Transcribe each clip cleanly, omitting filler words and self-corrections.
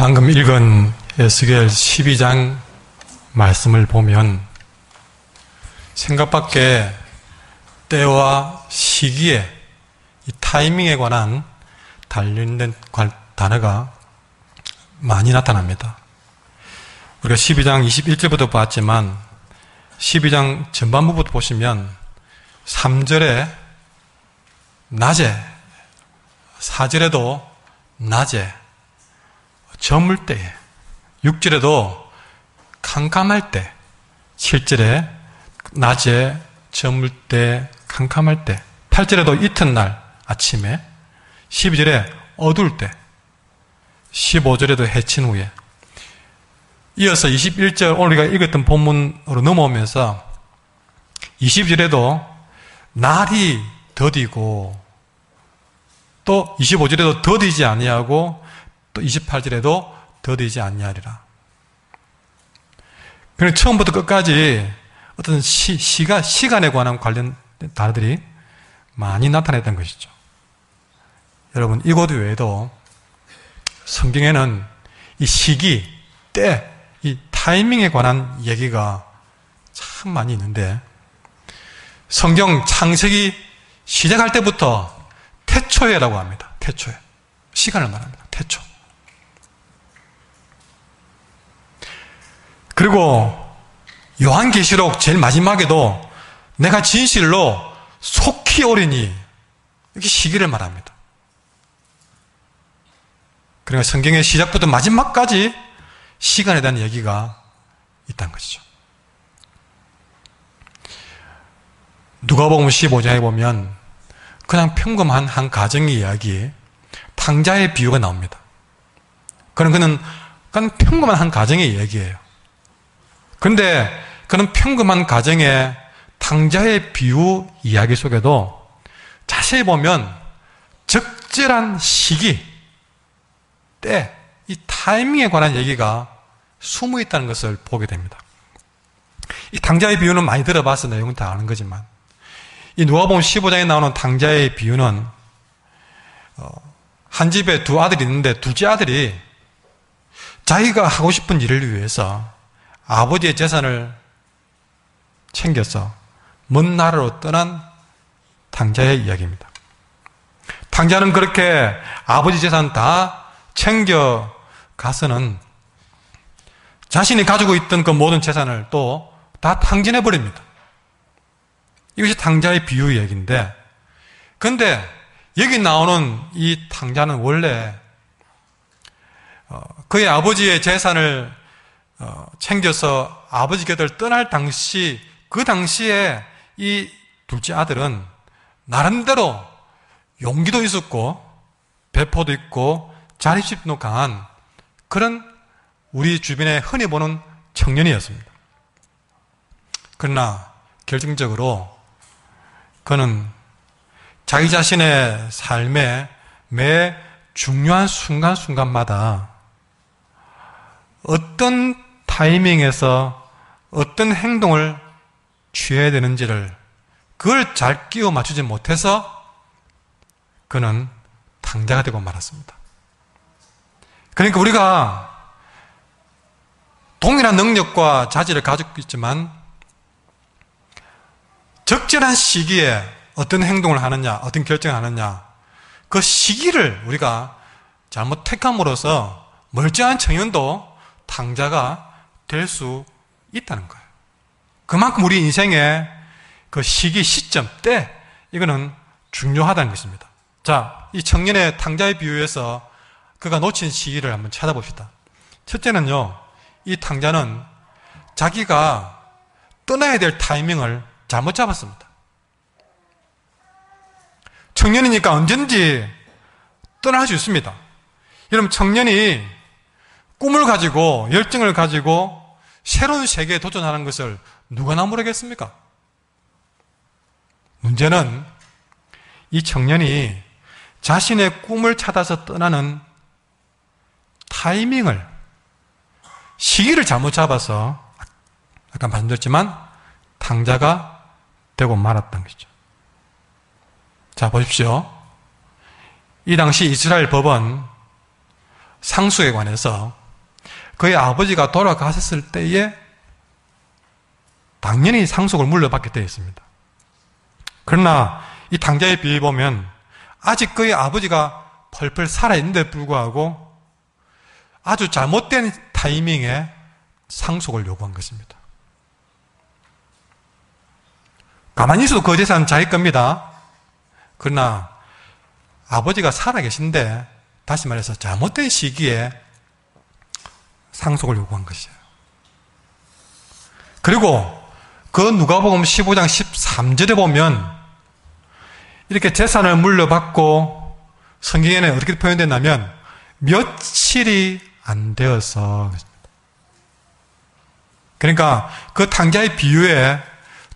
방금 읽은 에스겔 12장 말씀을 보면 생각밖에 때와 시기에 이 타이밍에 관한 관련된 단어가 많이 나타납니다. 우리가 12장 21절부터 봤지만 12장 전반부부터 보시면 3절에 낮에, 4절에도 낮에, 저물 때에, 6절에도 캄캄할 때, 7절에 낮에, 저물 때, 캄캄할 때, 8절에도 이튿날 아침에, 12절에 어두울 때, 15절에도 해친 후에, 이어서 21절 오늘 우리가 읽었던 본문으로 넘어오면서 20절에도 날이 더디고 또 25절에도 더디지 아니하고 또 28절에도 더디지 아니하리라. 그러니까 처음부터 끝까지 어떤 시간에 관한 관련 단어들이 많이 나타냈던 것이죠. 여러분, 이곳 외에도 성경에는 이 시기, 때, 이 타이밍에 관한 얘기가 참 많이 있는데 성경 창세기 시작할 때부터 태초에라고 합니다. 태초에. 시간을 말합니다. 태초. 그리고 요한계시록 제일 마지막에도 내가 진실로 속히 오리니 이렇게 시기를 말합니다. 그러니까 성경의 시작부터 마지막까지 시간에 대한 얘기가 있다는 것이죠. 누가복음 15장에 보면 그냥 평범한 한 가정의 이야기, 탕자의 비유가 나옵니다. 그는 평범한 한 가정의 이야기예요. 그런데 그는 평범한 가정의 탕자의 비유 이야기 속에도 자세히 보면 적절한 시기, 때, 이 타이밍에 관한 얘기가 숨어 있다는 것을 보게 됩니다. 이 탕자의 비유는 많이 들어봐서 내용은 다 아는 거지만 이 누가복음 15장에 나오는 탕자의 비유는 한 집에 두 아들이 있는데 둘째 아들이 자기가 하고 싶은 일을 위해서 아버지의 재산을 챙겨서 먼 나라로 떠난 탕자의 이야기입니다. 탕자는 그렇게 아버지 재산 다 챙겨 가서는 자신이 가지고 있던 그 모든 재산을 또 다 탕진해 버립니다. 이것이 탕자의 비유 얘기인데, 그런데 여기 나오는 이 탕자는 원래 그의 아버지의 재산을 챙겨서 아버지 곁을 떠날 당시, 그 당시에 이 둘째 아들은 나름대로 용기도 있었고 배포도 있고 자립심도 강한 그런 우리 주변에 흔히 보는 청년이었습니다. 그러나 결정적으로 그는 자기 자신의 삶의 매 중요한 순간순간마다 어떤 타이밍에서 어떤 행동을 취해야 되는지를 그걸 잘 끼워 맞추지 못해서 그는 탕자가 되고 말았습니다. 그러니까 우리가 동일한 능력과 자질을 가지고 있지만 적절한 시기에 어떤 행동을 하느냐, 어떤 결정을 하느냐, 그 시기를 우리가 잘못 택함으로써 멀쩡한 청년도 탕자가 될 수 있다는 거예요. 그만큼 우리 인생의 그 시기, 시점, 때, 이거는 중요하다는 것입니다. 자, 이 청년의 탕자의 비유에서 그가 놓친 시기를 한번 찾아봅시다. 첫째는요, 이 탕자는 자기가 떠나야 될 타이밍을 잘못 잡았습니다. 청년이니까 언제든지 떠날 수 있습니다. 여러분, 청년이 꿈을 가지고 열정을 가지고 새로운 세계에 도전하는 것을 누구나 모르겠습니까? 문제는 이 청년이 자신의 꿈을 찾아서 떠나는 타이밍을, 시기를 잘못 잡아서 아까 말씀드렸지만 탕자가 되고 말았던 것이죠. 자, 보십시오. 이 당시 이스라엘 법은 상속에 관해서 그의 아버지가 돌아가셨을 때에 당연히 상속을 물려받게 되어 있습니다. 그러나 이 탕자의 비유에 보면 아직 그의 아버지가 펄펄 살아있는데 불구하고 아주 잘못된 타이밍에 상속을 요구한 것입니다. 가만히 있어도 그 재산은 자기 겁니다. 그러나 아버지가 살아계신데 다시 말해서 잘못된 시기에 상속을 요구한 것이에요. 그리고 그 누가복음 15장 13절에 보면 이렇게 재산을 물려받고 성경에는 어떻게 표현됐냐면 며칠이 안 되어서, 그러니까 그 탕자의 비유에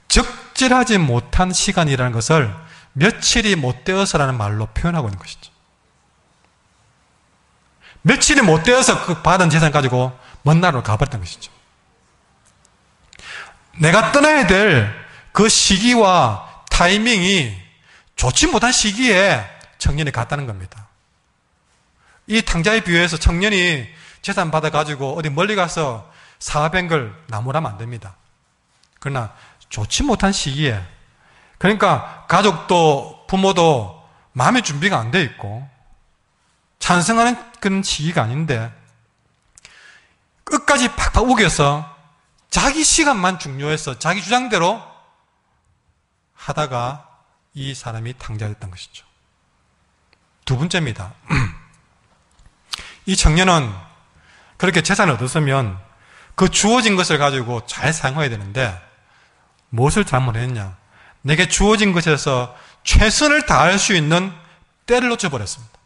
적절하지 못한 시간이라는 것을 며칠이 못 되어서라는 말로 표현하고 있는 것이죠. 며칠이 못 되어서 그 받은 재산 가지고 먼 나라로 가버렸던 것이죠. 내가 떠나야 될 그 시기와 타이밍이 좋지 못한 시기에 청년이 갔다는 겁니다. 이 탕자의 비유에서 청년이 재산 받아가지고 어디 멀리 가서 사업한 걸 나무라면 안 됩니다. 그러나 좋지 못한 시기에, 그러니까 가족도 부모도 마음의 준비가 안 돼 있고 찬성하는 그런 시기가 아닌데 끝까지 팍팍 우겨서 자기 시간만 중요해서 자기 주장대로 하다가 이 사람이 탕자였던 것이죠. 두 번째입니다. 이 청년은 그렇게 재산을 얻었으면 그 주어진 것을 가지고 잘 사용해야 되는데 무엇을 잘못했냐? 내게 주어진 것에서 최선을 다할 수 있는 때를 놓쳐버렸습니다.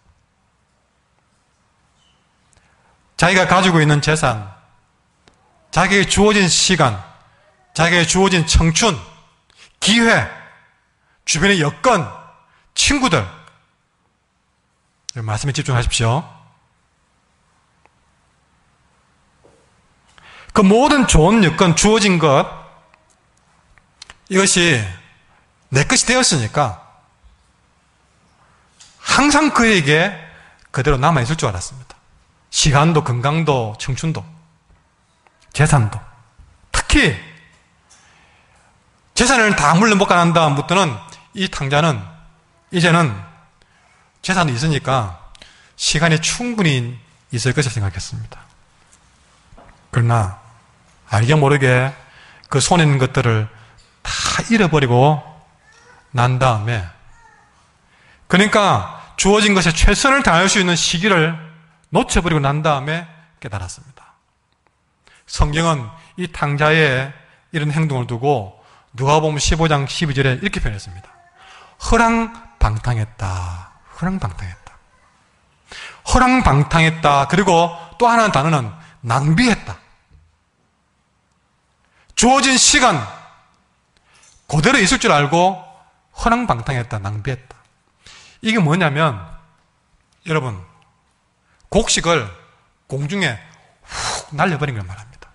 자기가 가지고 있는 재산, 자기에게 주어진 시간, 자기에게 주어진 청춘, 기회, 주변의 여건, 친구들, 말씀에 집중하십시오. 그 모든 좋은 여건, 주어진 것, 이것이 내 것이 되었으니까 항상 그에게 그대로 남아있을 줄 알았습니다. 시간도, 건강도, 청춘도, 재산도. 특히 재산을 다 물려먹고 난 다음부터는 이 탕자는 이제는 재산이 있으니까 시간이 충분히 있을 것을 생각했습니다. 그러나 알게 모르게 그 손에 있는 것들을 다 잃어버리고 난 다음에, 그러니까 주어진 것에 최선을 다할 수 있는 시기를 놓쳐버리고 난 다음에 깨달았습니다. 성경은 이 탕자의 이런 행동을 두고 누가복음 15장 12절에 이렇게 표현했습니다. 허랑방탕했다. 허랑방탕했다. 허랑방탕했다. 그리고 또 하나의 단어는 낭비했다. 주어진 시간 그대로 있을 줄 알고 허랑방탕했다. 낭비했다. 이게 뭐냐면 여러분, 곡식을 공중에 훅 날려버린 걸 말합니다.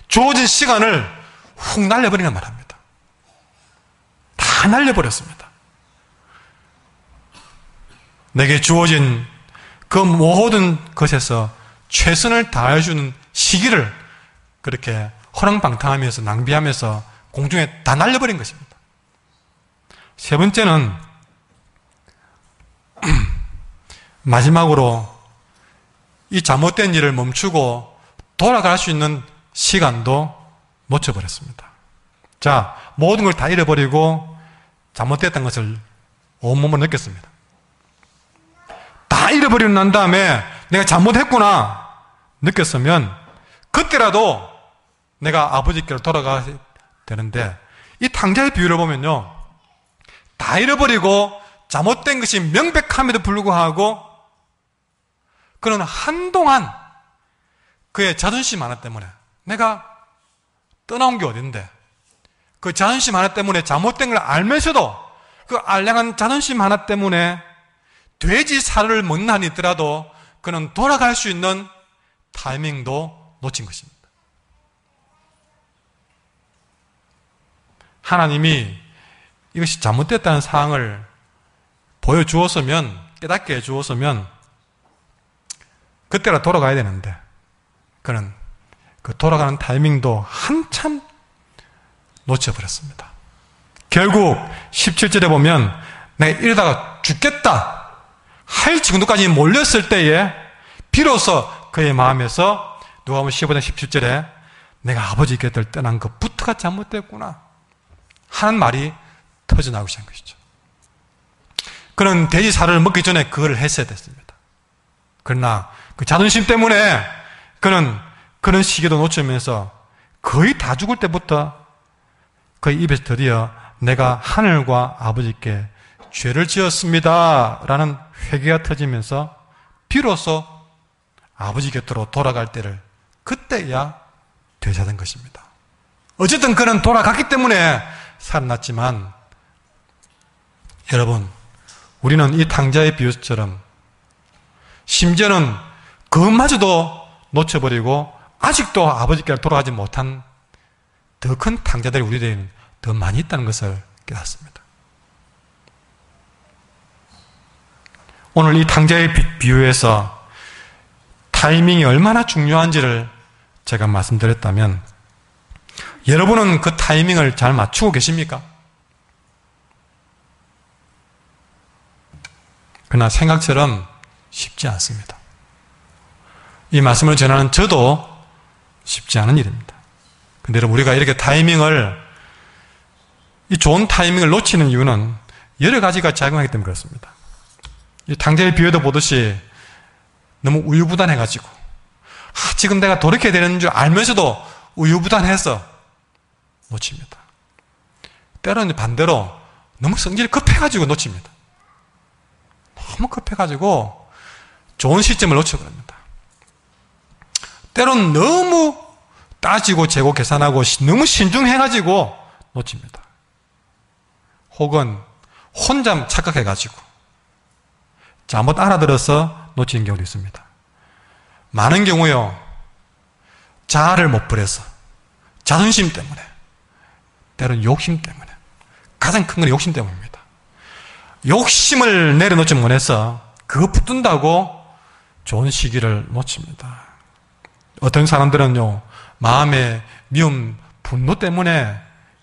주어진 시간을 훅 날려버린 걸 말합니다. 다 날려버렸습니다. 내게 주어진 그 모든 것에서 최선을 다해주는 시기를 그렇게 허랑방탕하면서 낭비하면서 공중에 다 날려버린 것입니다. 세 번째는 마지막으로 이 잘못된 일을 멈추고 돌아갈 수 있는 시간도 놓쳐버렸습니다. 자, 모든 걸 다 잃어버리고 잘못됐던 것을 온몸으로 느꼈습니다. 다 잃어버리고 난 다음에 내가 잘못했구나 느꼈으면 그때라도 내가 아버지께로 돌아가야 되는데, 이 탕자의 비유를 보면요, 다 잃어버리고 잘못된 것이 명백함에도 불구하고 그는 한동안 그의 자존심 하나 때문에, 내가 떠나온 게 어딘데 그 자존심 하나 때문에 잘못된 걸 알면서도 그 알량한 자존심 하나 때문에 돼지 살을 먹는 한이 있더라도 그는 돌아갈 수 있는 타이밍도 놓친 것입니다. 하나님이 이것이 잘못됐다는 사항을 보여주었으면, 깨닫게 해주었으면 그때라 돌아가야 되는데 그는 그 돌아가는 타이밍도 한참 놓쳐버렸습니다. 결국 17절에 보면 내가 이러다가 죽겠다 할 정도까지 몰렸을 때에 비로소 그의 마음에서 누가복음 15장 17절에 내가 아버지 곁을 떠난 것부터가 잘못됐구나 하는 말이 터져나오기 시작한 것이죠. 그는 돼지 살을 먹기 전에 그걸 했어야 됐습니다. 그러나 그 자존심 때문에 그는 그런 시기도 놓치면서 거의 다 죽을 때부터 그의 입에서 드디어 내가 하늘과 아버지께 죄를 지었습니다 라는 회개가 터지면서 비로소 아버지 곁으로 돌아갈 때를 그때야 되찾은 것입니다. 어쨌든 그는 돌아갔기 때문에 살아났지만 여러분 우리는 이 탕자의 비유처럼 심지어는 그것마저도 놓쳐버리고 아직도 아버지께로 돌아가지 못한 더 큰 탕자들이 우리에게는 더 많이 있다는 것을 깨닫습니다. 오늘 이 탕자의 비유에서 타이밍이 얼마나 중요한지를 제가 말씀드렸다면 여러분은 그 타이밍을 잘 맞추고 계십니까? 그러나 생각처럼 쉽지 않습니다. 이 말씀을 전하는 저도 쉽지 않은 일입니다. 근데 여러분 우리가 이렇게 이 좋은 타이밍을 놓치는 이유는 여러 가지가 작용하기 때문에 그렇습니다. 이 탕자의 비유도 보듯이 너무 우유부단해가지고 지금 내가 돌이켜야 되는 줄 알면서도 우유부단해서 놓칩니다. 때로는 반대로 너무 성질이 급해가지고 놓칩니다. 너무 급해가지고 좋은 시점을 놓쳐버립니다. 때로는 너무 따지고 재고 계산하고 너무 신중해가지고 놓칩니다. 혹은 혼자 착각해가지고 잘못 알아들어서 놓치는 경우도 있습니다. 많은 경우요 자아를 못 버려서 자존심 때문에 때로는 욕심 때문에 가장 큰 건 욕심 때문입니다. 욕심을 내려놓지 못해서 그거 붙든다고 좋은 시기를 놓칩니다. 어떤 사람들은요 마음의 미움, 분노 때문에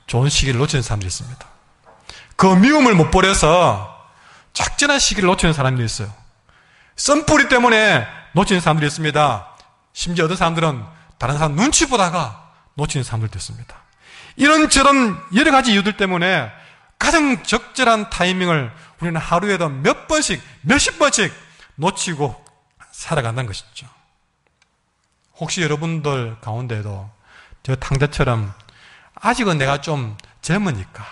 좋은 시기를 놓치는 사람들이 있습니다. 그 미움을 못 버려서 적절한 시기를 놓치는 사람들이 있어요. 썬뿌리 때문에 놓치는 사람들이 있습니다. 심지어 어떤 사람들은 다른 사람 눈치 보다가 놓치는 사람들도 있습니다. 이런저런 여러 가지 이유들 때문에 가장 적절한 타이밍을 우리는 하루에도 몇 번씩, 몇십 번씩 놓치고 살아간다는 것이죠. 혹시 여러분들 가운데도 저 탕자처럼 아직은 내가 좀 젊으니까,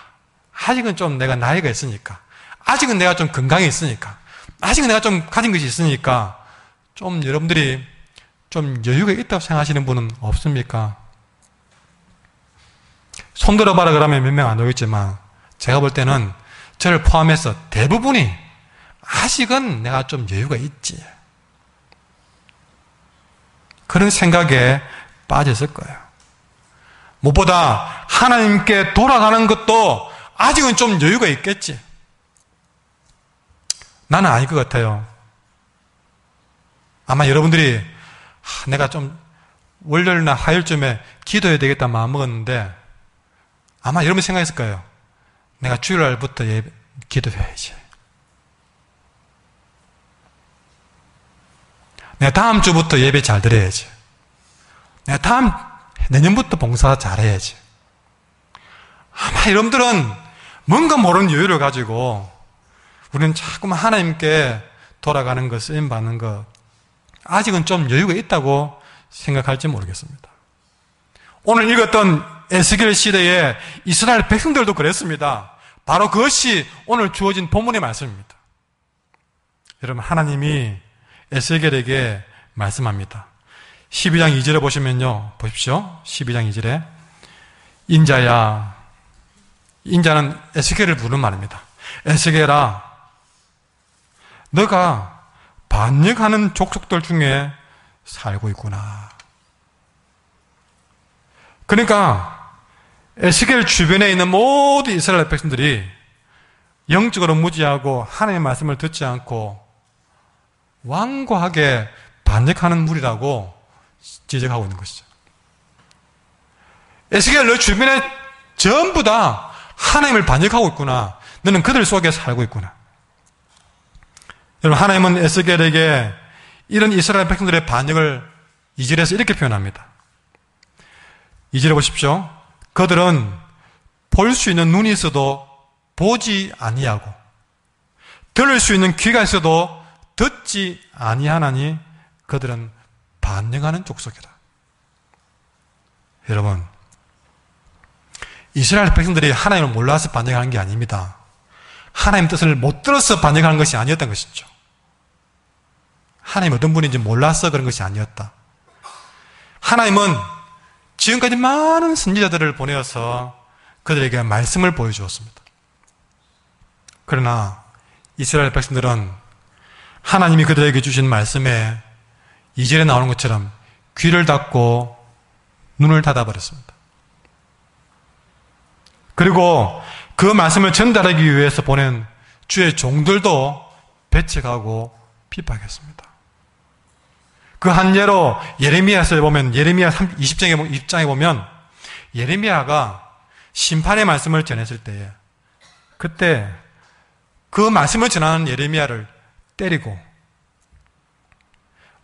아직은 좀 내가 나이가 있으니까, 아직은 내가 좀 건강이 있으니까, 아직은 내가 좀 가진 것이 있으니까 좀 여러분들이 좀 여유가 있다고 생각하시는 분은 없습니까? 손 들어봐라 그러면 몇 명 안 오겠지만 제가 볼 때는 저를 포함해서 대부분이 아직은 내가 좀 여유가 있지 그런 생각에 빠졌을 거예요. 무엇보다 하나님께 돌아가는 것도 아직은 좀 여유가 있겠지. 나는 아닐 것 같아요. 아마 여러분들이 내가 좀 월요일이나 화요일쯤에 기도해야 되겠다 마음 먹었는데 아마 여러분 생각했을 거예요. 내가 주일날부터 기도해야지. 내가 다음 주부터 예배 잘 드려야지. 내가 내년부터 봉사 잘해야지. 아마 여러분들은 뭔가 모르는 여유를 가지고 우리는 자꾸만 하나님께 돌아가는 것, 쓰임받는 것 아직은 좀 여유가 있다고 생각할지 모르겠습니다. 오늘 읽었던 에스겔 시대의 이스라엘 백성들도 그랬습니다. 바로 그것이 오늘 주어진 본문의 말씀입니다. 여러분 하나님이 에스겔에게 말씀합니다. 12장 2절에 보시면요. 보십시오. 12장 2절에 인자야, 인자는 에스겔을 부르는 말입니다. 에스겔아, 너가 반역하는 족속들 중에 살고 있구나. 그러니까 에스겔 주변에 있는 모든 이스라엘 백성들이 영적으로 무지하고 하나님의 말씀을 듣지 않고 완고하게 반역하는 무리라고 지적하고 있는 것이죠. 에스겔, 너 주변에 전부 다 하나님을 반역하고 있구나. 너는 그들 속에 살고 있구나. 여러분, 하나님은 에스겔에게 이런 이스라엘 백성들의 반역을 2절에서 이렇게 표현합니다. 2절에 보십시오. 그들은 볼 수 있는 눈이 있어도 보지 아니하고 들을 수 있는 귀가 있어도 듣지 아니하나니 그들은 반역하는 족속이라. 여러분, 이스라엘 백성들이 하나님을 몰라서 반역하는 게 아닙니다. 하나님 뜻을 못 들어서 반역하는 것이 아니었던 것이죠. 하나님 어떤 분인지 몰라서 그런 것이 아니었다. 하나님은 지금까지 많은 선지자들을 보내어서 그들에게 말씀을 보여주었습니다. 그러나 이스라엘 백성들은 하나님이 그들에게 주신 말씀에 2절에 나오는 것처럼 귀를 닫고 눈을 닫아버렸습니다. 그리고 그 말씀을 전달하기 위해서 보낸 주의 종들도 배척하고 핍박했습니다. 그 한 예로 예레미야서에 보면 예레미야 20장에 보면 예레미야가 심판의 말씀을 전했을 때에 그때 그 말씀을 전하는 예레미야를 때리고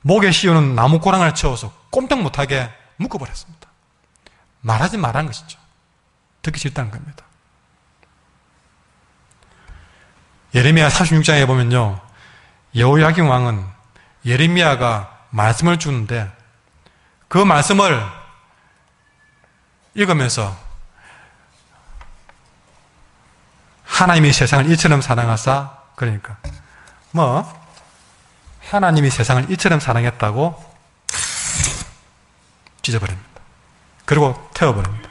목에 씌우는 나무 고랑을 채워서 꼼짝 못하게 묶어버렸습니다. 말하지 말라는 것이죠. 듣기 싫다는 겁니다. 예레미야 46장에 보면요, 여호야긴 왕은 예레미야가 말씀을 주는데 그 말씀을 읽으면서 하나님이 세상을 이처럼 사랑하사, 그러니까 하나님이 세상을 이처럼 사랑했다고 찢어버립니다. 그리고 태워버립니다.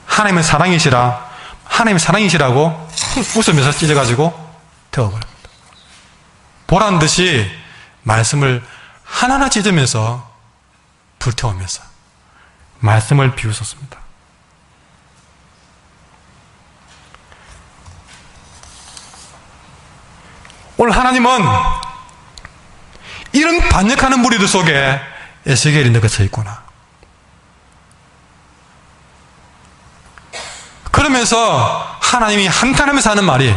하나님은 사랑이시라, 하나님이 사랑이시라고 웃으면서 찢어가지고 태워버립니다. 보란 듯이 말씀을 하나하나 찢으면서 불태우면서 말씀을 비웃었습니다. 오늘 하나님은 이런 반역하는 무리들 속에 에스겔이 너가 서 있구나. 그러면서 하나님이 한탄하면서 하는 말이,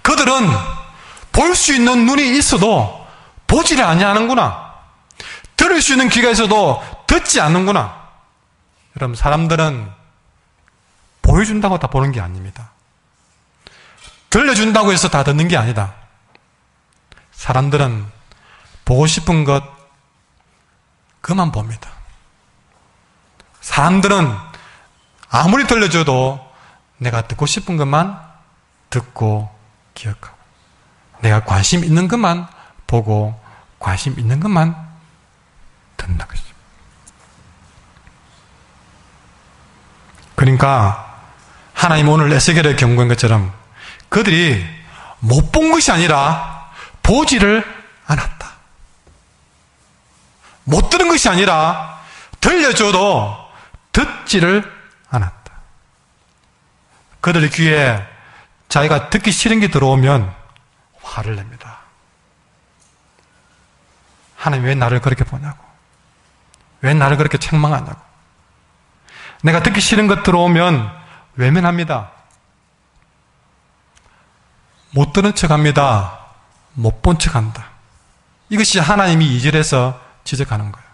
그들은 볼 수 있는 눈이 있어도 보지를 아니하는구나. 들을 수 있는 귀가 있어도 듣지 않는구나. 여러분, 사람들은 보여준다고 다 보는 게 아닙니다. 들려준다고 해서 다 듣는 게 아니다. 사람들은 보고 싶은 것 그만 봅니다. 사람들은 아무리 들려줘도 내가 듣고 싶은 것만 듣고 기억하고, 내가 관심 있는 것만 보고 관심 있는 것만 듣는 것이죠. 그러니까 하나님 오늘 에스겔에 경고한 것처럼 그들이 못 본 것이 아니라 보지를 않았다. 못 들은 것이 아니라 들려줘도 듣지를 않았다. 그들의 귀에 자기가 듣기 싫은 게 들어오면 화를 냅니다. 하나님 왜 나를 그렇게 보냐고, 왜 나를 그렇게 책망하냐고. 내가 듣기 싫은 것 들어오면 외면합니다. 못 들은 척합니다. 못 본 척한다. 이것이 하나님이 2절에서 지적하는 거예요.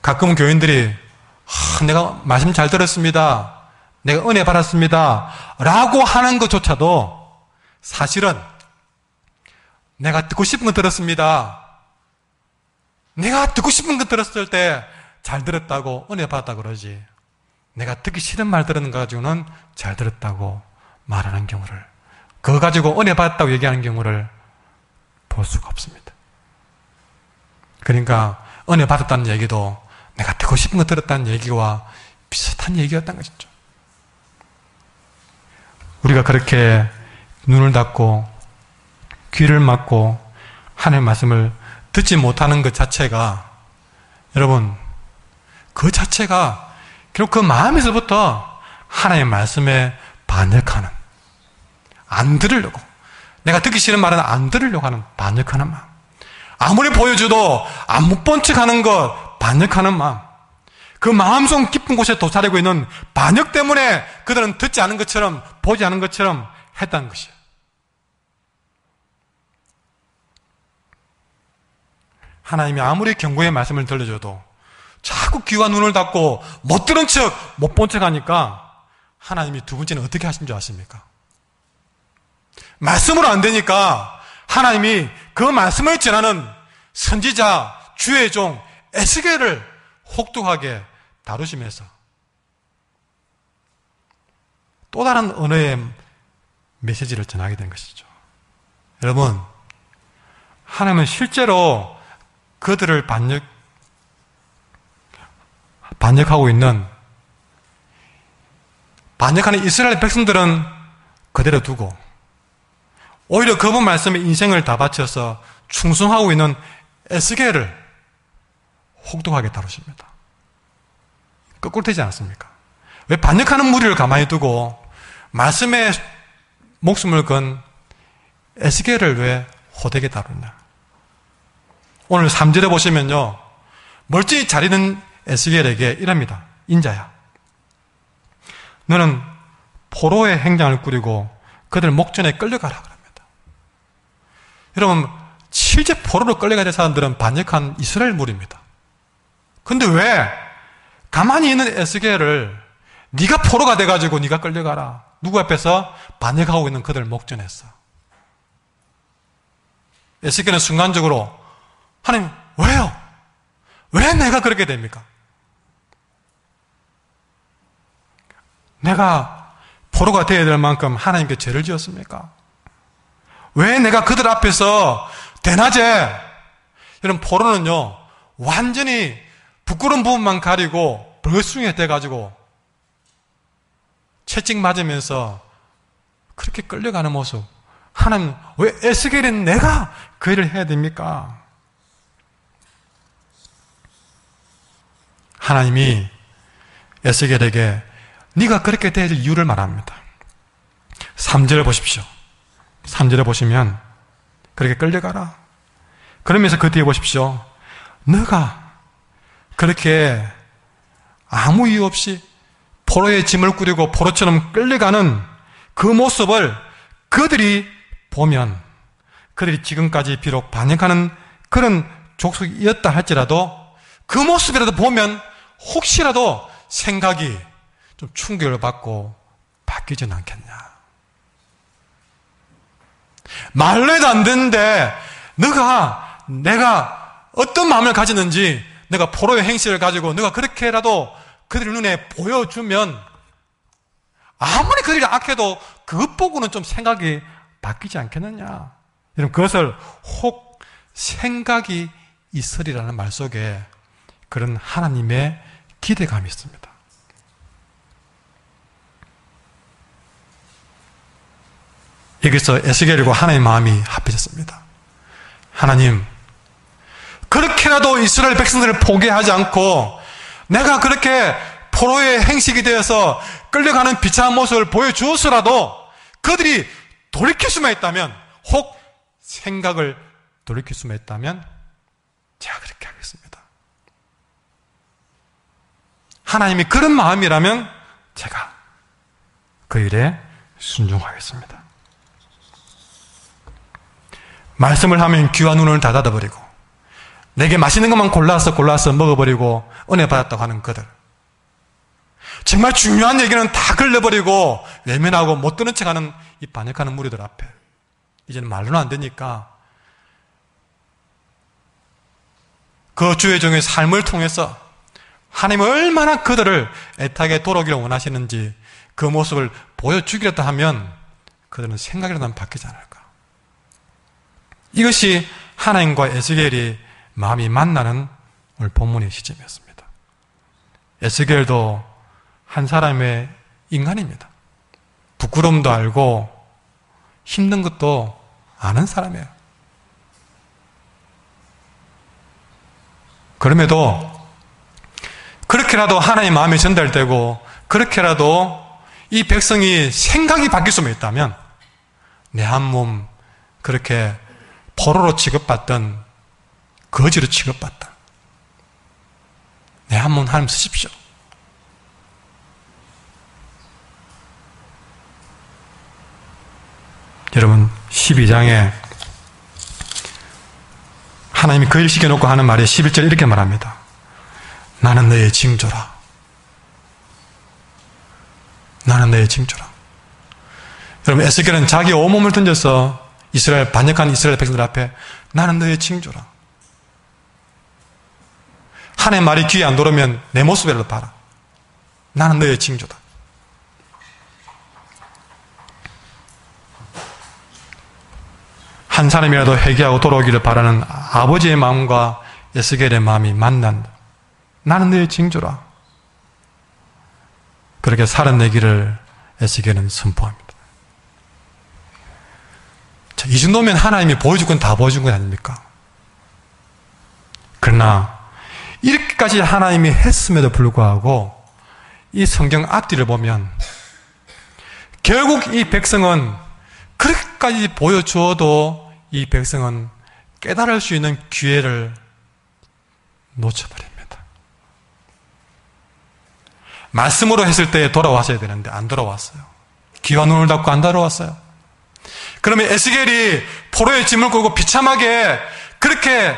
가끔은 교인들이 내가 말씀 잘 들었습니다, 내가 은혜 받았습니다 라고 하는 것조차도 사실은 내가 듣고 싶은 거 들었습니다, 내가 듣고 싶은 거 들었을 때 잘 들었다고 은혜 받았다고 그러지, 내가 듣기 싫은 말 들은 거 가지고는 잘 들었다고 말하는 경우를, 그거 가지고 은혜 받았다고 얘기하는 경우를 볼 수가 없습니다. 그러니까 은혜 받았다는 얘기도 내가 듣고 싶은 거 들었다는 얘기와 비슷한 얘기였던 것이죠. 우리가 그렇게 눈을 닫고 귀를 막고 하나님의 말씀을 듣지 못하는 것 자체가, 여러분, 그 자체가 결국 그 마음에서부터 하나님의 말씀에 반역하는, 안 들으려고, 내가 듣기 싫은 말은 안 들으려고 하는 반역하는 마음, 아무리 보여줘도 안 못 본 척하는 것 반역하는 마음, 그 마음속 깊은 곳에 도사리고 있는 반역 때문에 그들은 듣지 않은 것처럼 보지 않은 것처럼 했다는 것이에요. 하나님이 아무리 경고의 말씀을 들려줘도 자꾸 귀와 눈을 닫고 못 들은 척, 못 본 척 하니까 하나님이 두 번째는 어떻게 하신 줄 아십니까? 말씀으로 안 되니까 하나님이 그 말씀을 전하는 선지자, 주의 종 에스겔을 혹독하게 다루시면서 또 다른 언어의 메시지를 전하게 된 것이죠. 여러분, 하나님은 실제로 그들을 반역하고 있는, 반역하는 이스라엘 백성들은 그대로 두고 오히려 그분 말씀에 인생을 다 바쳐서 충성하고 있는 에스겔을 혹독하게 다루십니다. 거꾸로 되지 않습니까? 왜 반역하는 무리를 가만히 두고 말씀에 목숨을 건 에스겔을 왜 호되게 다루냐? 오늘 3절에 보시면요, 멀쩡히 잘 있는 에스겔에게 이랍니다. 인자야, 너는 포로의 행장을 꾸리고 그들 목전에 끌려가라 그럽니다. 여러분, 실제 포로로 끌려가야 될 사람들은 반역한 이스라엘 무리입니다. 근데 왜 가만히 있는 에스겔을 네가 포로가 돼가지고 네가 끌려가라, 누구 앞에서? 반역하고 있는 그들 목전에서. 에스겔은 순간적으로 하나님, 왜요? 왜 내가 그렇게 됩니까? 내가 포로가 되어야 될 만큼 하나님께 죄를 지었습니까? 왜 내가 그들 앞에서 대낮에, 여러분, 포로는요 완전히 부끄러운 부분만 가리고 벌숭이가 돼가지고 채찍 맞으면서 그렇게 끌려가는 모습, 하나님, 왜 에스겔은 내가 그 일을 해야 됩니까? 하나님이 에스겔에게 네가 그렇게 될 이유를 말합니다. 3절을 보십시오. 3절에 보시면 그렇게 끌려가라. 그러면서 그 뒤에 보십시오. 너가 그렇게 아무 이유 없이 포로의 짐을 꾸리고 포로처럼 끌려가는 그 모습을 그들이 보면, 그들이 지금까지 비록 반역하는 그런 족속이었다 할지라도 그 모습이라도 보면 혹시라도 생각이 좀 충격을 받고 바뀌지는 않겠냐. 말로 해도 안 되는데 내가 어떤 마음을 가지는지, 내가 포로의 행실을 가지고 내가 그렇게라도 그들 눈에 보여주면 아무리 그들이 악해도 그것 보고는 좀 생각이 바뀌지 않겠느냐. 여러분, 그것을 혹 생각이 있으리라는 말 속에 그런 하나님의 기대감이 있습니다. 여기서 에스겔과 하나님의 마음이 합해졌습니다. 하나님, 그렇게라도 이스라엘 백성들을 포기하지 않고 내가 그렇게 포로의 행식이 되어서 끌려가는 비참한 모습을 보여주어서라도 그들이 돌이킬 수만 있다면, 혹 생각을 돌이킬 수만 있다면 제가 그렇게 하겠습니다. 하나님이 그런 마음이라면 제가 그 일에 순종하겠습니다. 말씀을 하면 귀와 눈을 다 닫아버리고 내게 맛있는 것만 골라서 먹어버리고 은혜 받았다고 하는 그들, 정말 중요한 얘기는 다 걸려버리고 외면하고 못 듣는 척하는 이 반역하는 무리들 앞에 이제는 말로는 안 되니까 그 주의 종의 삶을 통해서 하나님이 얼마나 그들을 애타게 돌아오기를 원하시는지 그 모습을 보여주기라도 하면 그들은 생각이라도 바뀌지 않을까. 이것이 하나님과 에스겔이 마음이 만나는 오늘 본문의 시점이었습니다. 에스겔도 한 사람의 인간입니다. 부끄러움도 알고 힘든 것도 아는 사람이에요. 그럼에도 그렇게라도 하나님의 마음이 전달되고 그렇게라도 이 백성이 생각이 바뀔 수만 있다면 내 한 몸 그렇게 포로로 취급받던 거지로 취급받던 내 한 몸 하나님 쓰십시오. 여러분 12장에 하나님이 그 일 시켜놓고 하는 말이 11절 이렇게 말합니다. 나는 너의 징조라. 나는 너의 징조라. 여러분 에스겔은 자기 온몸을 던져서 반역한 이스라엘 백성들 앞에 나는 너의 징조라. 하나님의 말이 귀에 안 들어오면 내 모습이라도 봐라. 나는 너의 징조다. 한 사람이라도 회개하고 돌아오기를 바라는 아버지의 마음과 에스겔의 마음이 만난다. 나는 너의 징조라. 그렇게 살아내기를 에스겔은 선포합니다. 자, 이 정도면 하나님이 보여줄 건 다 보여준 건 아닙니까? 그러나 이렇게까지 하나님이 했음에도 불구하고 이 성경 앞뒤를 보면 결국 이 백성은 그렇게까지 보여주어도 이 백성은 깨달을 수 있는 기회를 놓쳐버립니다. 말씀으로 했을 때 돌아왔어야 되는데 안 돌아왔어요. 귀와 눈을 닫고 안 돌아왔어요. 그러면 에스겔이 포로의 짐을 끌고 비참하게 그렇게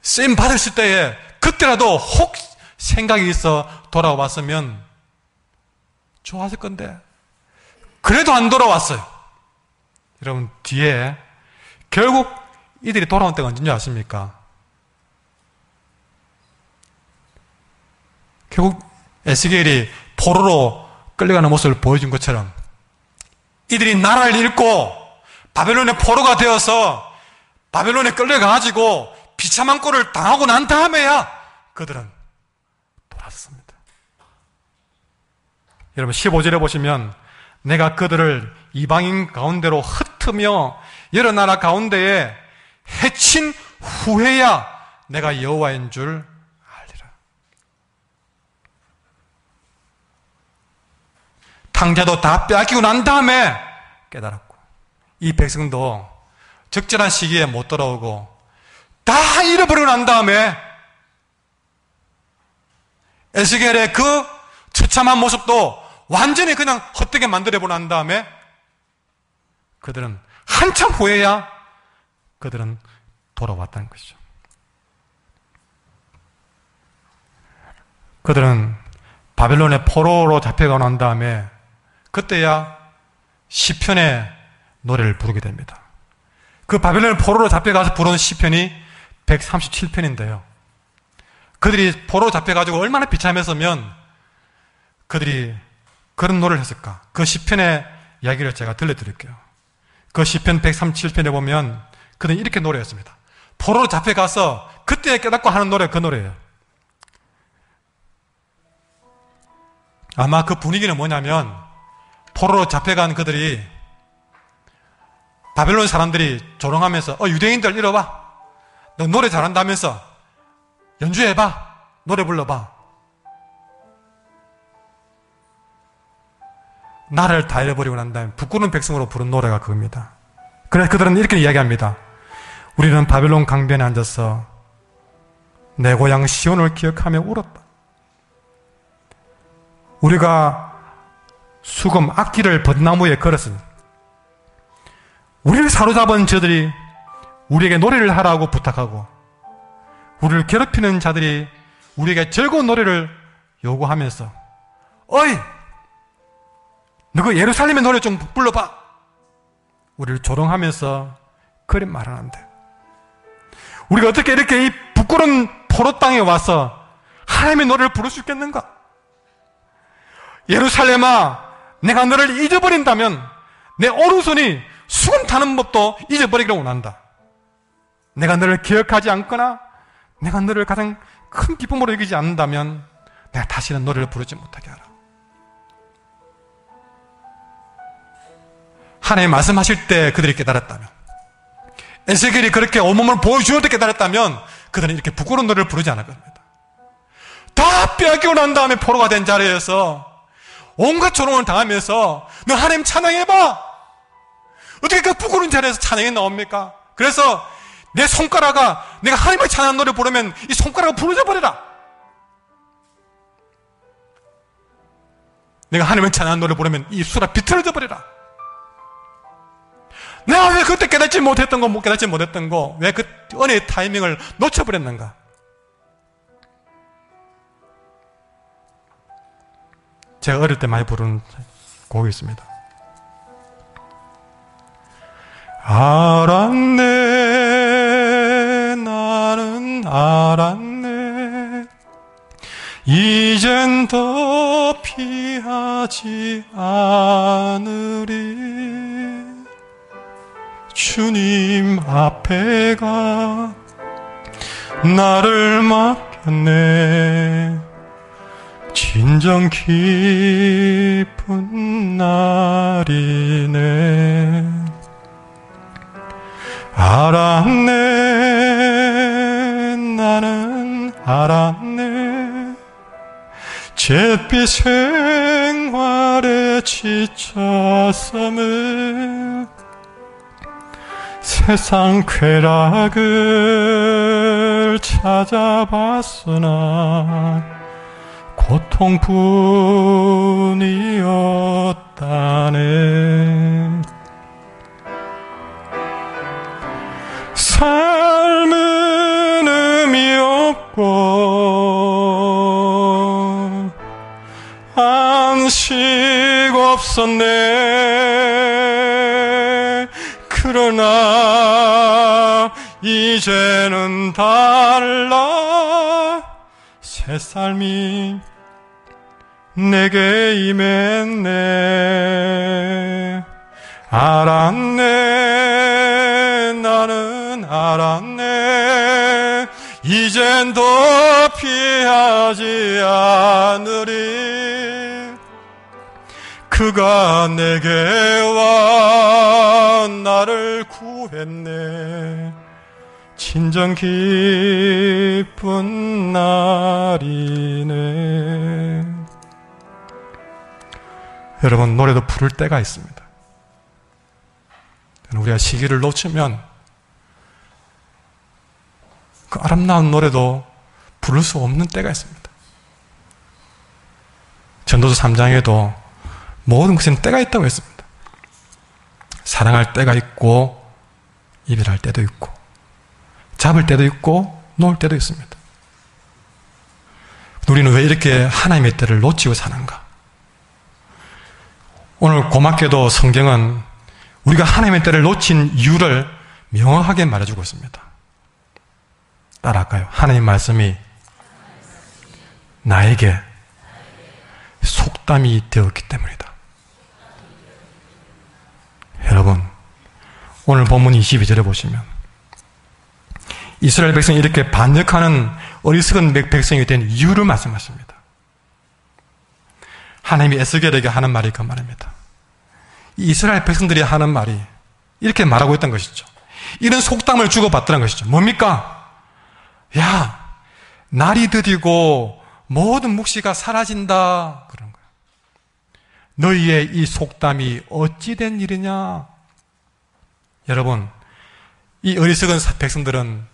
쓰임 받았을 때에 그때라도 혹 생각이 있어 돌아왔으면 좋았을 건데 그래도 안 돌아왔어요. 여러분 뒤에 결국 이들이 돌아온 때가 언제인지 아십니까? 결국 에스겔이 포로로 끌려가는 모습을 보여준 것처럼 이들이 나라를 잃고 바벨론의 포로가 되어서 바벨론에 끌려가가지고 비참한 꼴을 당하고 난 다음에야 그들은 돌아섰습니다. 여러분 15절에 보시면 내가 그들을 이방인 가운데로 흩으며 여러 나라 가운데에 해친 후에야 내가 여호와인 줄 알리라. 탕자도 다 빼앗기고 난 다음에 깨달았고 이 백성도 적절한 시기에 못 돌아오고 다 잃어버리고 난 다음에 에스겔의 그 처참한 모습도 완전히 그냥 헛되게 만들어보고 난 다음에 그들은 한참 후에야 그들은 돌아왔다는 것이죠. 그들은 바벨론의 포로로 잡혀가 난 다음에 그때야 시편의 노래를 부르게 됩니다. 그 바벨론의 포로로 잡혀가서 부르는 시편이 137편인데요. 그들이 포로로 잡혀가지고 얼마나 비참했으면 그들이 그런 노래를 했을까? 그 시편의 이야기를 제가 들려드릴게요. 그 시편 137편에 보면 그들은 이렇게 노래했습니다. 포로로 잡혀가서 그때 깨닫고 하는 노래, 그 노래예요. 아마 그 분위기는 뭐냐면 포로로 잡혀간 그들이 바벨론 사람들이 조롱하면서 유대인들 이리 와봐. 너 노래 잘한다면서 연주해봐. 노래 불러봐. 나라를 다 잃어버리고 난 다음에 부끄러운 백성으로 부른 노래가 그겁니다. 그래서 그들은 이렇게 이야기합니다. 우리는 바벨론 강변에 앉아서 내 고향 시온을 기억하며 울었다. 우리가 수금 악기를 벚나무에 걸었으니 우리를 사로잡은 저들이 우리에게 노래를 하라고 부탁하고 우리를 괴롭히는 자들이 우리에게 즐거운 노래를 요구하면서 어이! 너 그 예루살렘의 노래 좀 불러봐! 우리를 조롱하면서 그런 말을 하는데 우리가 어떻게 이렇게 이 부끄러운 포로 땅에 와서 하나님의 노래를 부를 수 있겠는가? 예루살렘아, 내가 너를 잊어버린다면 내 오른손이 수금 타는 법도 잊어버리기를 원한다. 내가 너를 기억하지 않거나 내가 너를 가장 큰 기쁨으로 여기지 않는다면 내가 다시는 노래를 부르지 못하게 하라. 하나님 말씀하실 때 그들이 깨달았다면, 에스겔이 그렇게 온몸을 보여주어 때 깨달았다면 그들은 이렇게 부끄러운 노래를 부르지 않을 겁니다. 다 빼앗기고 난 다음에 포로가 된 자리에서 온갖 조롱을 당하면서 너 하나님 찬양해봐! 어떻게 그 부끄러운 자리에서 찬양이 나옵니까? 그래서 내 손가락아, 내가 하나님을 찬양하는 노래 부르면 이 손가락을 부러져 버려라. 내가 하나님을 찬양하는 노래 부르면 이 입술아 비틀어져 버려라. 내가 왜 그때 깨닫지 못했던 거, 못 깨닫지 못했던 거, 왜 그 은혜의 타이밍을 놓쳐버렸는가? 제가 어릴 때 많이 부르는 곡이 있습니다. 알았네, 나는 알았네, 이젠 더 피하지 않으리. 주님 앞에가 나를 맡겼네. 진정 깊은 날이네. 알았네, 나는 알았네, 잿빛 생활에 지쳤음을, 세상 쾌락을 찾아봤으나 고통뿐이었다네. 삶은 의미 없고 안식 없었네. 그러나 이제는 달라. 새 삶이 내게 임했네. 알았네, 나는 알았네, 이젠 더 피하지 않으리. 그가 내게 와 나를 구했네. 진정 깊은 날이네. 여러분, 노래도 부를 때가 있습니다. 우리가 시기를 놓치면 그 아름다운 노래도 부를 수 없는 때가 있습니다. 전도서 3장에도 모든 것에는 때가 있다고 했습니다. 사랑할 때가 있고 이별할 때도 있고 잡을 때도 있고 놓을 때도 있습니다. 우리는 왜 이렇게 하나님의 때를 놓치고 사는가? 오늘 고맙게도 성경은 우리가 하나님의 때를 놓친 이유를 명확하게 말해주고 있습니다. 따라할까요? 하나님 말씀이 나에게 속담이 되었기 때문이다. 여러분, 오늘 본문 22절에 보시면 이스라엘 백성이 이렇게 반역하는 어리석은 백성이 된 이유를 말씀하십니다. 하나님이 에스겔에게 하는 말이 그 말입니다. 이스라엘 백성들이 하는 말이 이렇게 말하고 있던 것이죠. 이런 속담을 주고받더란 것이죠. 뭡니까? 야, 날이 드디고 모든 묵시가 사라진다, 그런 거예요. 너희의 이 속담이 어찌 된 일이냐? 여러분, 이 어리석은 백성들은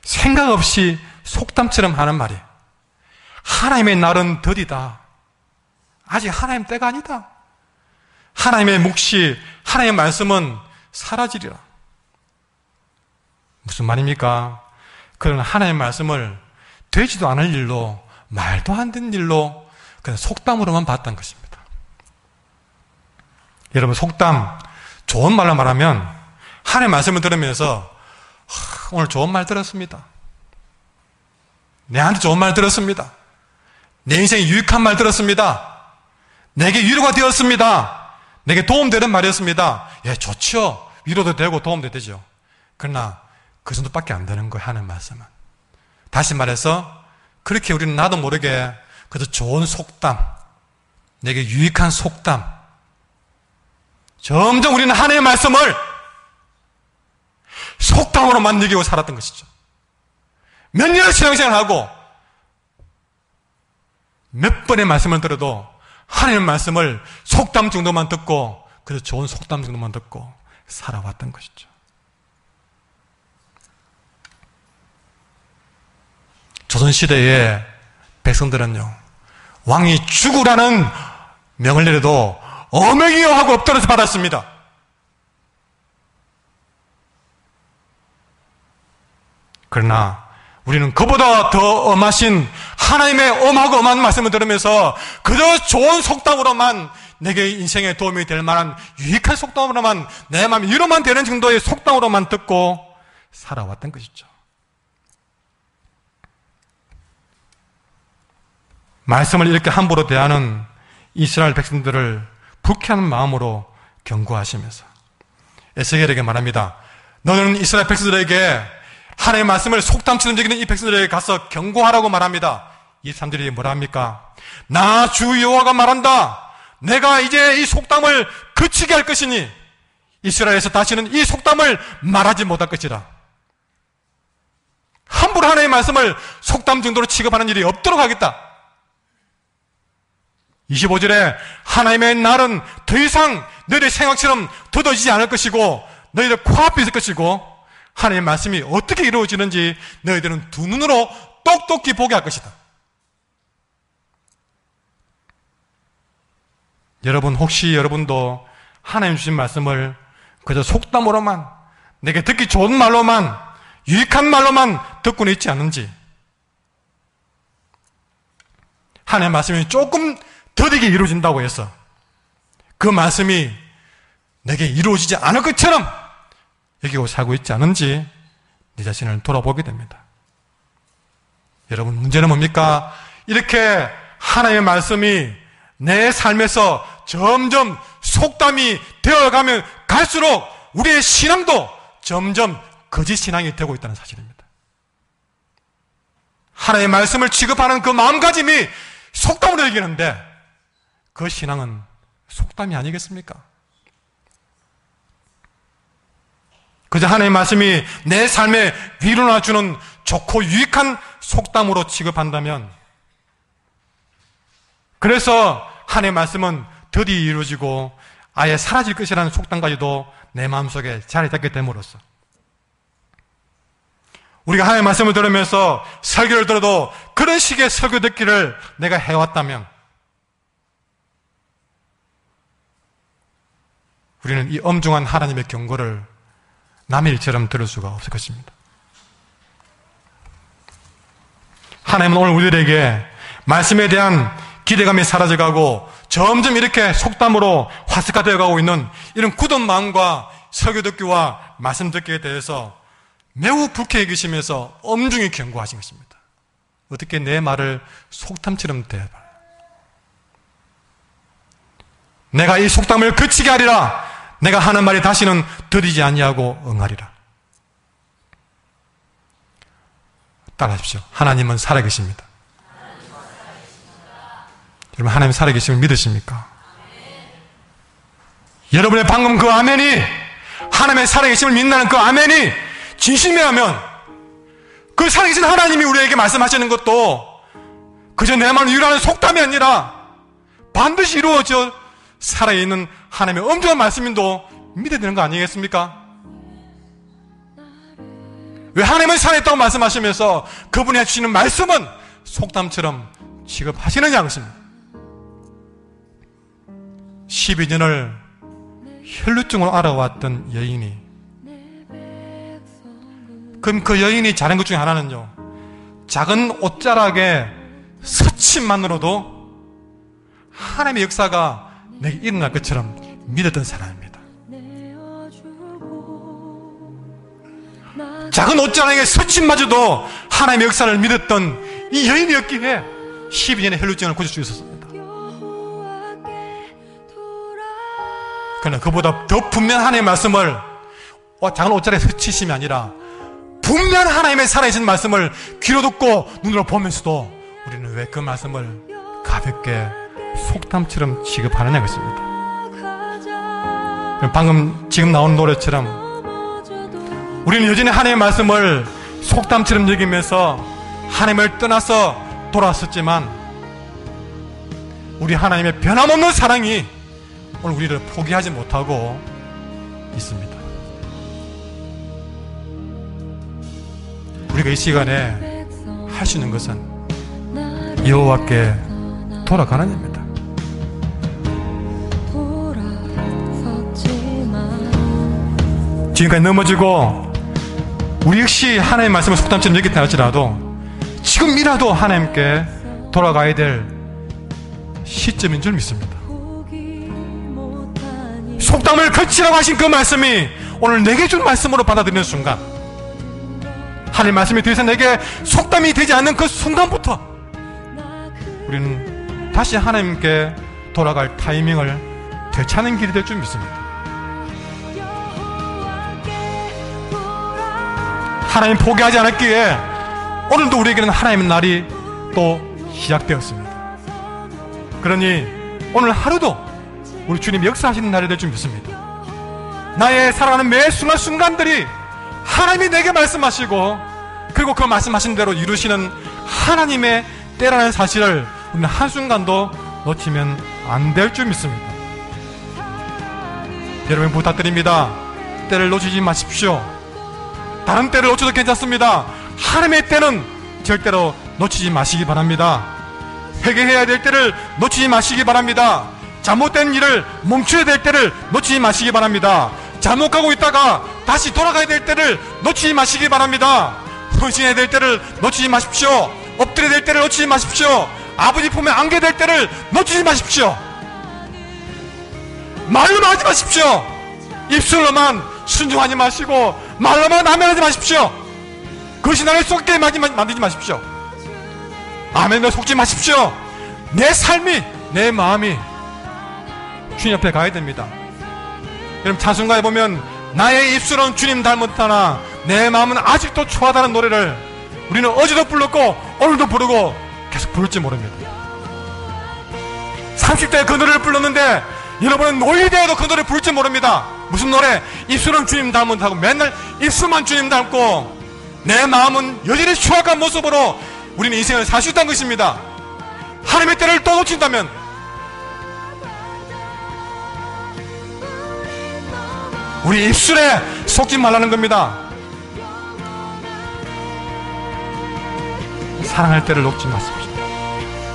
생각 없이 속담처럼 하는 말이에요. 하나님의 날은 더디다. 아직 하나님 때가 아니다. 하나님의 묵시, 하나님의 말씀은 사라지리라. 무슨 말입니까? 그런 하나님의 말씀을 되지도 않을 일로, 말도 안 되는 일로 그냥 속담으로만 봤던 것입니다. 여러분, 속담, 좋은 말로 말하면 하나님의 말씀을 들으면서 오늘 좋은 말 들었습니다. 내한테 좋은 말 들었습니다. 내 인생에 유익한 말 들었습니다. 내게 위로가 되었습니다. 내게 도움되는 말이었습니다. 예, 좋죠. 위로도 되고 도움도 되죠. 그러나 그 정도밖에 안 되는 거예요, 하는 말씀은. 다시 말해서 그렇게 우리는 나도 모르게 그저 좋은 속담, 내게 유익한 속담, 점점 우리는 하나님의 말씀을 속담으로만 여기고 살았던 것이죠. 몇 년을 신앙생활을 하고 몇 번의 말씀을 들어도 하나님의 말씀을 속담 정도만 듣고, 그래서 좋은 속담 정도만 듣고 살아왔던 것이죠. 조선시대의 백성들은요, 왕이 죽으라는 명을 내려도 어명이요 하고 엎드려서 받았습니다. 그러나 우리는 그보다 더 엄하신 하나님의 엄하고 엄한 말씀을 들으면서 그저 좋은 속담으로만 내게 인생에 도움이 될 만한 유익한 속담으로만 내 마음이 위로만 되는 정도의 속담으로만 듣고 살아왔던 것이죠. 말씀을 이렇게 함부로 대하는 이스라엘 백성들을 불쾌한 마음으로 경고하시면서 에스겔에게 말합니다. 너는 이스라엘 백성들에게 하나님의 말씀을 속담처럼 여기는 이 백성들에게 가서 경고하라고 말합니다. 이 사람들이 뭐라 합니까? 나 주 여호와가 말한다. 내가 이제 이 속담을 그치게 할 것이니 이스라엘에서 다시는 이 속담을 말하지 못할 것이라. 함부로 하나님의 말씀을 속담 정도로 취급하는 일이 없도록 하겠다. 25절에 하나님의 날은 더 이상 너희의 생각처럼 더뎌지지 않을 것이고 너희들 코앞에 있을 것이고 하나님의 말씀이 어떻게 이루어지는지 너희들은 두 눈으로 똑똑히 보게 할 것이다. 여러분, 혹시 여러분도 하나님 주신 말씀을 그저 속담으로만, 내게 듣기 좋은 말로만, 유익한 말로만 듣고는 있지 않은지, 하나님의 말씀이 조금 더디게 이루어진다고 해서 그 말씀이 내게 이루어지지 않을 것처럼 여기고 살고 있지 않은지 내 자신을 돌아보게 됩니다. 여러분, 문제는 뭡니까? 이렇게 하나님의 말씀이 내 삶에서 점점 속담이 되어가면 갈수록 우리의 신앙도 점점 거짓 신앙이 되고 있다는 사실입니다. 하나님의 말씀을 취급하는 그 마음가짐이 속담으로 여기는데 그 신앙은 속담이 아니겠습니까? 그저 하나님의 말씀이 내 삶에 위로나 주는 좋고 유익한 속담으로 취급한다면, 그래서 하나님의 말씀은 드디어 이루어지고 아예 사라질 것이라는 속담까지도 내 마음속에 자리 잡게 됨으로써 우리가 하나님의 말씀을 들으면서 설교를 들어도 그런 식의 설교 듣기를 내가 해왔다면 우리는 이 엄중한 하나님의 경고를 남의 일처럼 들을 수가 없을 것입니다. 하나님은 오늘 우리들에게 말씀에 대한 기대감이 사라져가고 점점 이렇게 속담으로 화석화되어 가고 있는 이런 굳은 마음과 설교 듣기와 말씀 듣기에 대해서 매우 불쾌해 계시면서 엄중히 경고하신 것입니다. 어떻게 내 말을 속담처럼 대해봐요. 내가 이 속담을 그치게 하리라. 내가 하는 말이 다시는 들리지 아니하고 응하리라. 따라하십시오. 하나님은 살아계십니다. 여러분, 하나님 살아계심을 믿으십니까? 여러분의 방금 그 아멘이, 하나님의 살아계심을 믿는다는 그 아멘이 진심이라면 그 살아계신 하나님이 우리에게 말씀하시는 것도 그저 내 말을 유일한 속담이 아니라 반드시 이루어져 살아있는 하나님의 엄중한 말씀인도 믿어야 되는 거 아니겠습니까? 왜 하나님은 살아있다고 말씀하시면서 그분이 해주시는 말씀은 속담처럼 취급하시느냐 그것입니다. 12년을 혈루증으로 알아왔던 여인이, 그럼 그 여인이 잘한 것 중에 하나는요, 작은 옷자락의 스침만으로도 하나님의 역사가 내게 일어날 것처럼 믿었던 사람입니다. 작은 옷자락의 스침마저도 하나님의 역사를 믿었던 이 여인이었기에 12년의 혈루증을 고칠 수 있었습니다. 그러나 그보다 더 분명한 하나님의 말씀을 작은 옷자락에 스치심이 아니라 분명한 하나님의 살아계신 말씀을 귀로 듣고 눈으로 보면서도 우리는 왜 그 말씀을 가볍게 속담처럼 취급하느냐 것입니다. 방금 지금 나온 노래처럼 우리는 여전히 하나님의 말씀을 속담처럼 여기면서 하나님을 떠나서 돌아왔었지만 우리 하나님의 변함없는 사랑이 오늘 우리를 포기하지 못하고 있습니다. 우리가 이 시간에 할 수 있는 것은 여호와께 돌아가는 일입니다. 지금까지 넘어지고 우리 역시 하나님의 말씀을 속담처럼 여겼다 할지라도 지금이라도 하나님께 돌아가야 될 시점인 줄 믿습니다. 속담을 그치라고 하신 그 말씀이 오늘 내게 준 말씀으로 받아들이는 순간, 하나님의 말씀이 더 이상 내게 속담이 되지 않는 그 순간부터 우리는 다시 하나님께 돌아갈 타이밍을 되찾는 길이 될 줄 믿습니다. 하나님 포기하지 않았기에 오늘도 우리에게는 하나님의 날이 또 시작되었습니다. 그러니 오늘 하루도 우리 주님 역사하시는 날이 될 줄 믿습니다. 나의 살아가는 매 순간순간들이 하나님이 내게 말씀하시고 그리고 그 말씀하신 대로 이루시는 하나님의 때라는 사실을 우리는 한순간도 놓치면 안 될 줄 믿습니다. 여러분 부탁드립니다. 때를 놓치지 마십시오. 다른 때를 놓쳐도 괜찮습니다. 하나님의 때는 절대로 놓치지 마시기 바랍니다. 회개해야 될 때를 놓치지 마시기 바랍니다. 잘못된 일을 멈춰야 될 때를 놓치지 마시기 바랍니다. 잘못 가고 있다가 다시 돌아가야 될 때를 놓치지 마시기 바랍니다. 헌신해야 될 때를 놓치지 마십시오. 엎드려야 될 때를 놓치지 마십시오. 아버지 품에 안겨야 될 때를 놓치지 마십시오. 말로만 하지 마십시오. 입술로만 순종하지 마시고 말로만 아멘하지 마십시오. 그것이 나를 속게 만들지 마십시오. 아멘에 속지 마십시오. 내 삶이, 내 마음이 주님 옆에 가야 됩니다. 여러분 찬송가에 보면 나의 입술은 주님 닮았다나 내 마음은 아직도 초하다는 노래를 우리는 어제도 불렀고 오늘도 부르고 계속 부를지 모릅니다. 30대에 그 노래를 불렀는데 여러분은 노인되어도 그 노래 부를지 모릅니다. 무슨 노래? 입술은 주님 닮았다고 맨날 입술만 주님 닮고 내 마음은 여전히 추악한 모습으로 우리는 인생을 살 수 있다는 것입니다. 하나님의 때를 또 놓친다면 우리 입술에 속지 말라는 겁니다. 사랑할 때를 놓치지 마십시오.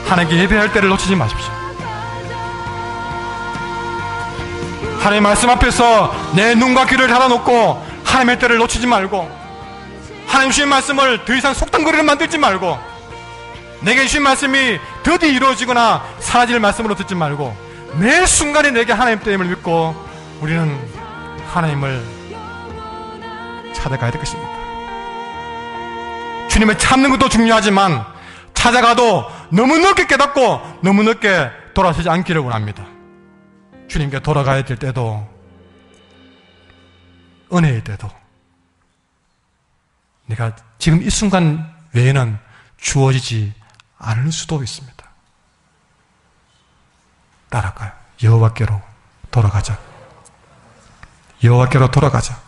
하나님께 예배할 때를 놓치지 마십시오. 하나님의 말씀 앞에서 내 눈과 귀를 닫아놓고 하나님의 때를 놓치지 말고 하나님 주신 말씀을 더 이상 속담거리를 만들지 말고 내게 주신 말씀이 더디 이루어지거나 사라질 말씀으로 듣지 말고 매 순간에 내게 하나님 때임을 믿고 우리는 하나님을 찾아가야 될 것입니다. 주님을 찾는 것도 중요하지만 찾아가도 너무 늦게 깨닫고 너무 늦게 돌아서지 않기를 원합니다. 주님께 돌아가야 될 때도 은혜일 때도 내가 지금 이 순간 외에는 주어지지 않을 수도 있습니다. 따라가요. 여호와께로 돌아가자. 여호와께로 돌아가자.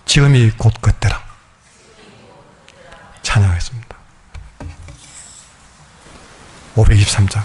지금이 곧 그때라. 찬양하겠습니다. 523장